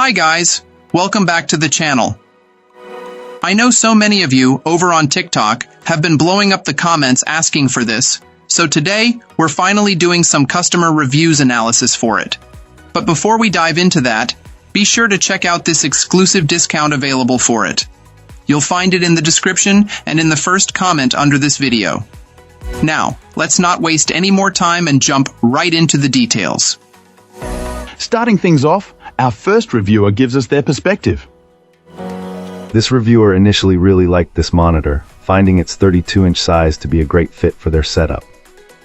Hi guys, welcome back to the channel. I know so many of you over on TikTok have been blowing up the comments asking for this, so today we're finally doing some customer reviews analysis for it. But before we dive into that, be sure to check out this exclusive discount available for it. You'll find it in the description and in the first comment under this video. Now, let's not waste any more time and jump right into the details. Starting things off, our first reviewer gives us their perspective. This reviewer initially really liked this monitor, finding its 32-inch size to be a great fit for their setup.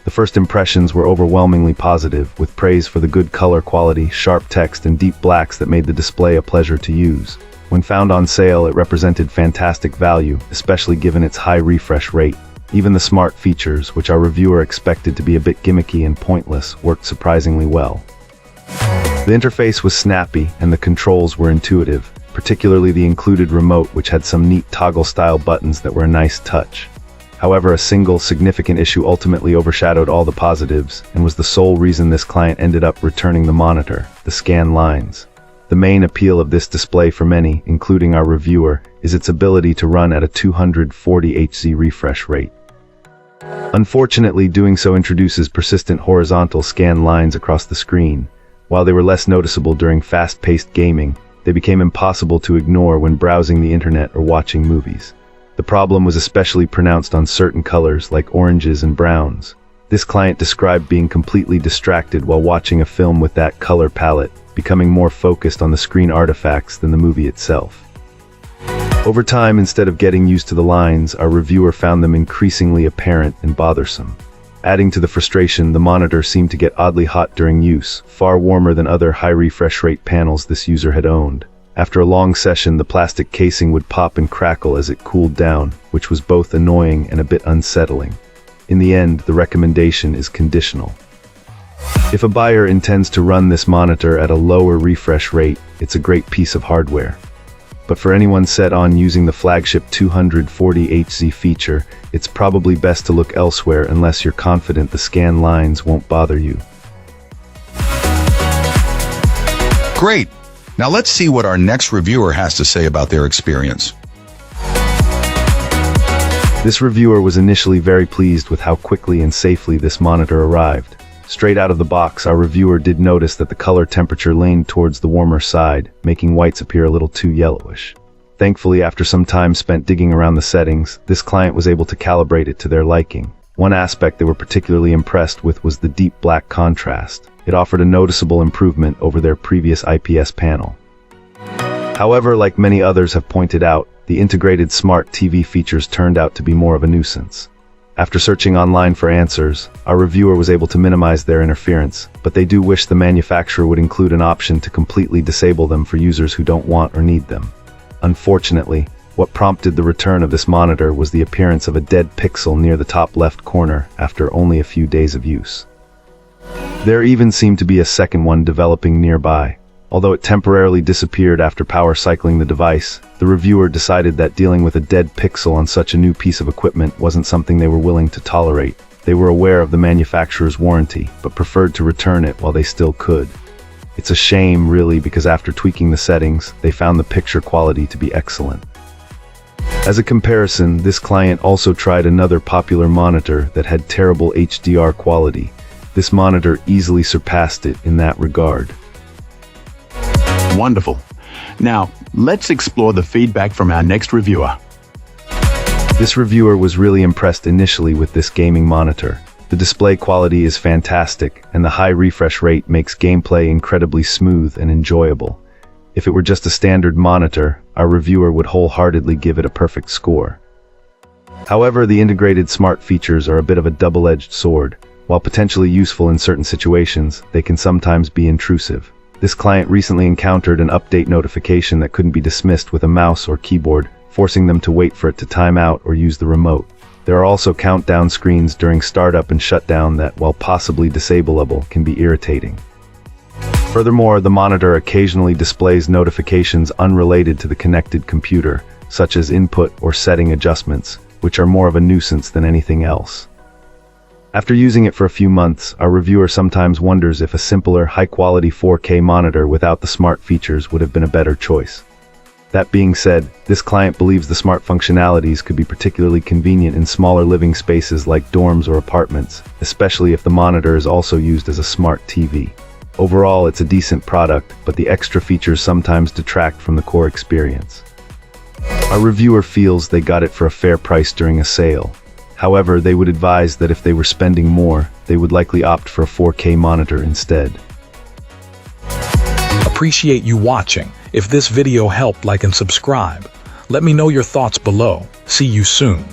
The first impressions were overwhelmingly positive, with praise for the good color quality, sharp text, and deep blacks that made the display a pleasure to use. When found on sale, it represented fantastic value, especially given its high refresh rate. Even the smart features, which our reviewer expected to be a bit gimmicky and pointless, worked surprisingly well. The interface was snappy and the controls were intuitive, particularly the included remote, which had some neat toggle-style buttons that were a nice touch. However, a single significant issue ultimately overshadowed all the positives and was the sole reason this client ended up returning the monitor: the scan lines. The main appeal of this display for many, including our reviewer, is its ability to run at a 240 Hz refresh rate. Unfortunately, doing so introduces persistent horizontal scan lines across the screen. While they were less noticeable during fast-paced gaming, they became impossible to ignore when browsing the internet or watching movies. The problem was especially pronounced on certain colors like oranges and browns. This client described being completely distracted while watching a film with that color palette, becoming more focused on the screen artifacts than the movie itself. Over time, instead of getting used to the lines, our reviewer found them increasingly apparent and bothersome. Adding to the frustration, the monitor seemed to get oddly hot during use, far warmer than other high refresh rate panels this user had owned. After a long session, the plastic casing would pop and crackle as it cooled down, which was both annoying and a bit unsettling. In the end, the recommendation is conditional. If a buyer intends to run this monitor at a lower refresh rate, it's a great piece of hardware. But for anyone set on using the flagship 240 Hz feature, it's probably best to look elsewhere unless you're confident the scan lines won't bother you. Great! Now let's see what our next reviewer has to say about their experience. This reviewer was initially very pleased with how quickly and safely this monitor arrived. Straight out of the box, our reviewer did notice that the color temperature leaned towards the warmer side, making whites appear a little too yellowish. Thankfully, after some time spent digging around the settings, this client was able to calibrate it to their liking. One aspect they were particularly impressed with was the deep black contrast. It offered a noticeable improvement over their previous IPS panel. However, like many others have pointed out, the integrated smart TV features turned out to be more of a nuisance. After searching online for answers, our reviewer was able to minimize their interference, but they do wish the manufacturer would include an option to completely disable them for users who don't want or need them. Unfortunately, what prompted the return of this monitor was the appearance of a dead pixel near the top left corner after only a few days of use. There even seemed to be a second one developing nearby. Although it temporarily disappeared after power cycling the device, the reviewer decided that dealing with a dead pixel on such a new piece of equipment wasn't something they were willing to tolerate. They were aware of the manufacturer's warranty, but preferred to return it while they still could. It's a shame, really, because after tweaking the settings, they found the picture quality to be excellent. As a comparison, this client also tried another popular monitor that had terrible HDR quality. This monitor easily surpassed it in that regard. Wonderful. Now, let's explore the feedback from our next reviewer. This reviewer was really impressed initially with this gaming monitor. The display quality is fantastic, and the high refresh rate makes gameplay incredibly smooth and enjoyable. If it were just a standard monitor, our reviewer would wholeheartedly give it a perfect score. However, the integrated smart features are a bit of a double-edged sword. While potentially useful in certain situations, they can sometimes be intrusive. This client recently encountered an update notification that couldn't be dismissed with a mouse or keyboard, forcing them to wait for it to time out or use the remote. There are also countdown screens during startup and shutdown that, while possibly disableable, can be irritating. Furthermore, the monitor occasionally displays notifications unrelated to the connected computer, such as input or setting adjustments, which are more of a nuisance than anything else. After using it for a few months, our reviewer sometimes wonders if a simpler, high-quality 4K monitor without the smart features would have been a better choice. That being said, this client believes the smart functionalities could be particularly convenient in smaller living spaces like dorms or apartments, especially if the monitor is also used as a smart TV. Overall, it's a decent product, but the extra features sometimes detract from the core experience. Our reviewer feels they got it for a fair price during a sale. However, they would advise that if they were spending more, they would likely opt for a 4K monitor instead. Appreciate you watching. If this video helped, like and subscribe. Let me know your thoughts below. See you soon.